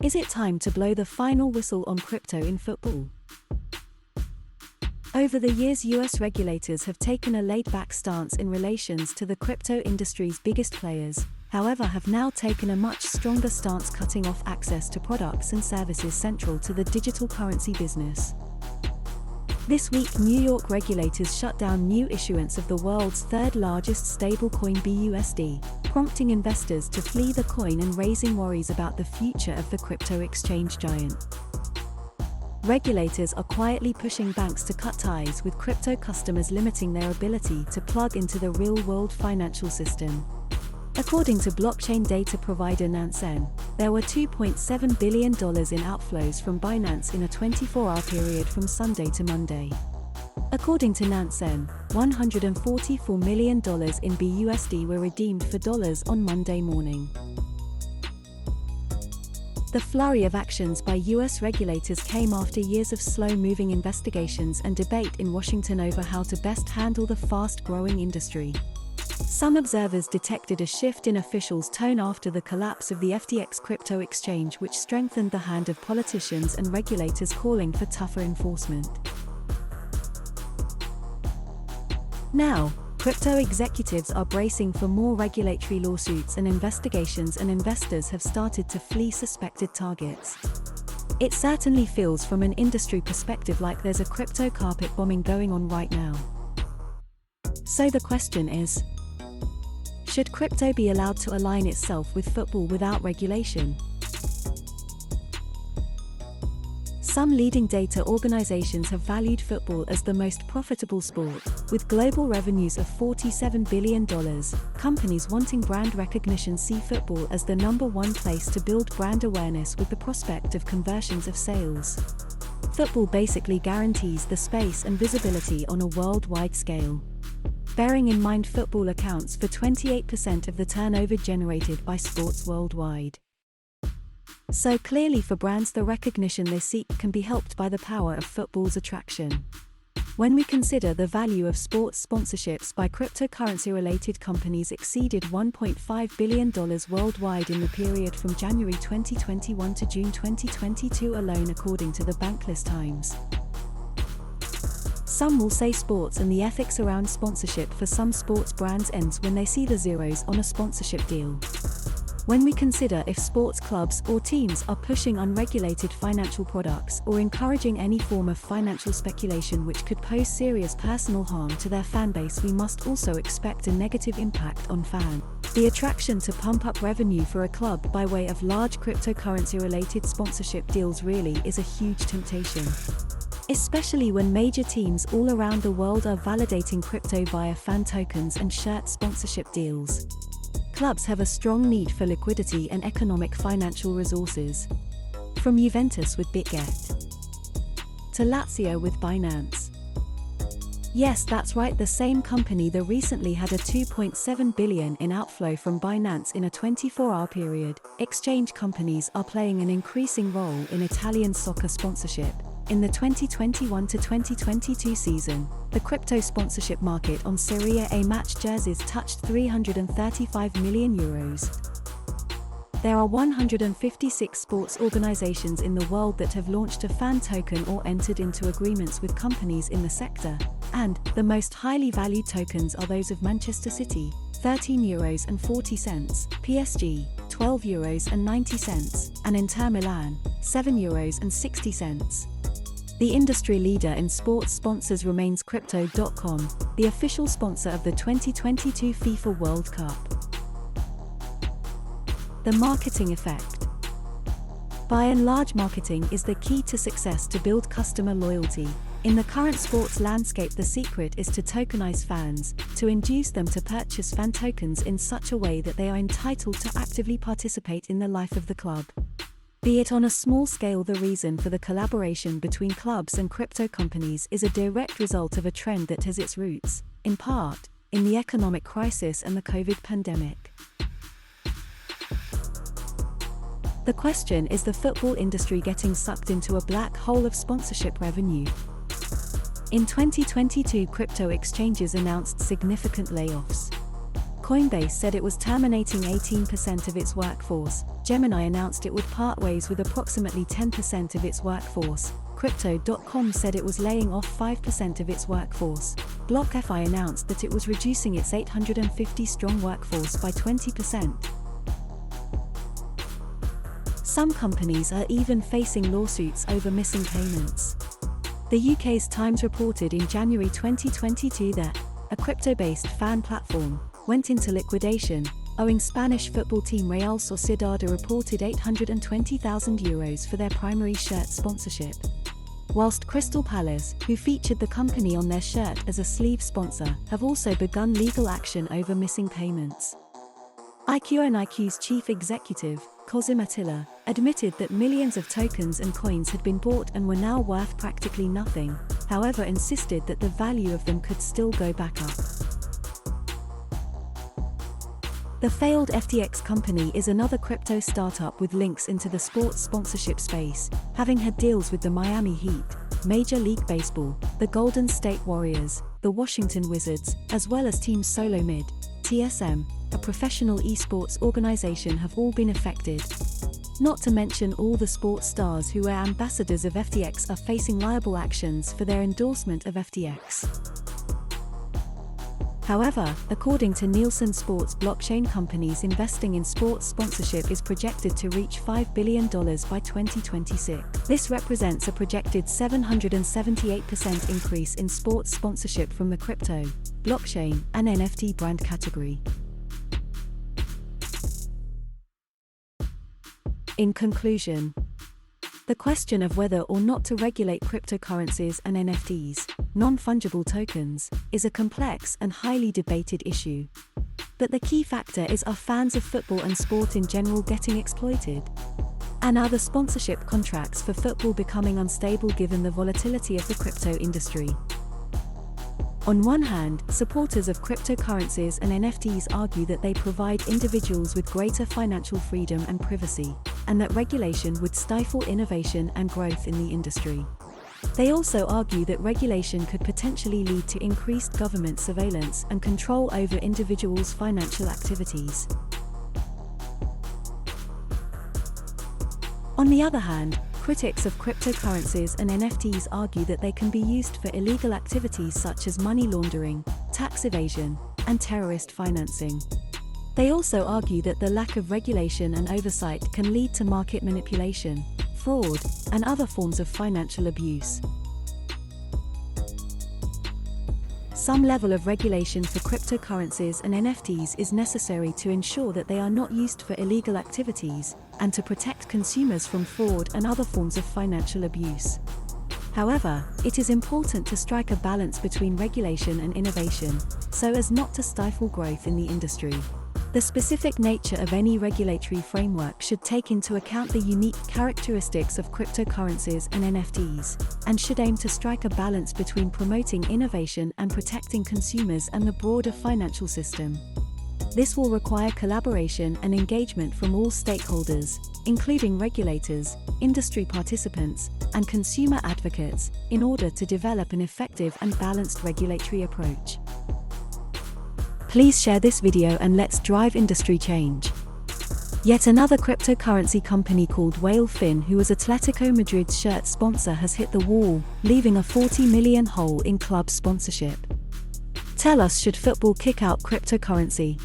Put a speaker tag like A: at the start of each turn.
A: Is it time to blow the final whistle on crypto in football? Over the years, US regulators have taken a laid-back stance in relations to the crypto industry's biggest players, however have now taken a much stronger stance, cutting off access to products and services central to the digital currency business. This week, New York regulators shut down new issuance of the world's third-largest stablecoin BUSD, prompting investors to flee the coin and raising worries about the future of the crypto exchange giant. Regulators are quietly pushing banks to cut ties with crypto customers, limiting their ability to plug into the real-world financial system. According to blockchain data provider Nansen, there were $2.7 billion in outflows from Binance in a 24-hour period from Sunday to Monday. According to Nansen, $144 million in BUSD were redeemed for dollars on Monday morning. The flurry of actions by US regulators came after years of slow-moving investigations and debate in Washington over how to best handle the fast-growing industry. Some observers detected a shift in officials' tone after the collapse of the FTX crypto exchange, which strengthened the hand of politicians and regulators calling for tougher enforcement. Now, crypto executives are bracing for more regulatory lawsuits and investigations, and investors have started to flee suspected targets. It certainly feels from an industry perspective like there's a crypto carpet bombing going on right now. So the question is, should crypto be allowed to align itself with football without regulation? Some leading data organizations have valued football as the most profitable sport, with global revenues of $47 billion. Companies wanting brand recognition see football as the #1 place to build brand awareness, with the prospect of conversions of sales. Football basically guarantees the space and visibility on a worldwide scale. Bearing in mind football accounts for 28% of the turnover generated by sports worldwide. So clearly for brands, the recognition they seek can be helped by the power of football's attraction. When we consider the value of sports sponsorships by cryptocurrency-related companies exceeded $1.5 billion worldwide in the period from January 2021 to June 2022 alone, according to the Bankless Times. Some will say sports and the ethics around sponsorship for some sports brands ends when they see the zeros on a sponsorship deal. When we consider if sports clubs or teams are pushing unregulated financial products or encouraging any form of financial speculation which could pose serious personal harm to their fanbase, we must also expect a negative impact on fans. The attraction to pump up revenue for a club by way of large cryptocurrency-related sponsorship deals really is a huge temptation. Especially when major teams all around the world are validating crypto via fan tokens and shirt sponsorship deals. Clubs have a strong need for liquidity and economic financial resources. From Juventus with BitGet to Lazio with Binance. Yes, that's right, the same company that recently had a $2.7 billion in outflow from Binance in a 24-hour period. Exchange companies are playing an increasing role in Italian soccer sponsorship. In the 2021 to 2022 season, the crypto sponsorship market on Serie A match jerseys touched €335 million. There are 156 sports organizations in the world that have launched a fan token or entered into agreements with companies in the sector, and the most highly valued tokens are those of Manchester City, €13.40, PSG, €12.90, and Inter Milan, €7.60. The industry leader in sports sponsors remains Crypto.com, the official sponsor of the 2022 FIFA World Cup. The marketing effect. By and large, marketing is the key to success to build customer loyalty. In the current sports landscape, the secret is to tokenize fans, to induce them to purchase fan tokens in such a way that they are entitled to actively participate in the life of the club. Be it on a small scale, the reason for the collaboration between clubs and crypto companies is a direct result of a trend that has its roots, in part, in the economic crisis and the COVID pandemic. The question is the football industry getting sucked into a black hole of sponsorship revenue? In 2022, crypto exchanges announced significant layoffs. Coinbase said it was terminating 18% of its workforce, Gemini announced it would part ways with approximately 10% of its workforce. Crypto.com said it was laying off 5% of its workforce. BlockFi announced that it was reducing its 850-strong workforce by 20%. Some companies are even facing lawsuits over missing payments. The UK's Times reported in January 2022 that a crypto-based fan platform went into liquidation, owing Spanish football team Real Sociedad a reported €820,000 for their primary shirt sponsorship. Whilst Crystal Palace, who featured the company on their shirt as a sleeve sponsor, have also begun legal action over missing payments. IQ's chief executive, Kozim Attila, admitted that millions of tokens and coins had been bought and were now worth practically nothing, however insisted that the value of them could still go back up. The failed FTX company is another crypto startup with links into the sports sponsorship space, having had deals with the Miami Heat, Major League Baseball, the Golden State Warriors, the Washington Wizards, as well as Team SoloMid, TSM, a professional esports organization, have all been affected. Not to mention all the sports stars who were ambassadors of FTX are facing liable actions for their endorsement of FTX. However, according to Nansen, sports blockchain companies investing in sports sponsorship is projected to reach $5 billion by 2026. This represents a projected 778% increase in sports sponsorship from the crypto, blockchain, and NFT brand category. In conclusion, the question of whether or not to regulate cryptocurrencies and NFTs, non-fungible tokens, is a complex and highly debated issue. But the key factor is, are fans of football and sport in general getting exploited? And are the sponsorship contracts for football becoming unstable given the volatility of the crypto industry? On one hand, supporters of cryptocurrencies and NFTs argue that they provide individuals with greater financial freedom and privacy, and that regulation would stifle innovation and growth in the industry. They also argue that regulation could potentially lead to increased government surveillance and control over individuals' financial activities. On the other hand, critics of cryptocurrencies and NFTs argue that they can be used for illegal activities such as money laundering, tax evasion, and terrorist financing. They also argue that the lack of regulation and oversight can lead to market manipulation, fraud, and other forms of financial abuse. Some level of regulation for cryptocurrencies and NFTs is necessary to ensure that they are not used for illegal activities, and to protect consumers from fraud and other forms of financial abuse. However, it is important to strike a balance between regulation and innovation, so as not to stifle growth in the industry. The specific nature of any regulatory framework should take into account the unique characteristics of cryptocurrencies and NFTs, and should aim to strike a balance between promoting innovation and protecting consumers and the broader financial system. This will require collaboration and engagement from all stakeholders, including regulators, industry participants, and consumer advocates, in order to develop an effective and balanced regulatory approach. Please share this video and let's drive industry change. Yet another cryptocurrency company called Whalefin, who was Atletico Madrid's shirt sponsor, has hit the wall, leaving a $40 million hole in club sponsorship. Tell us, should football kick out cryptocurrency?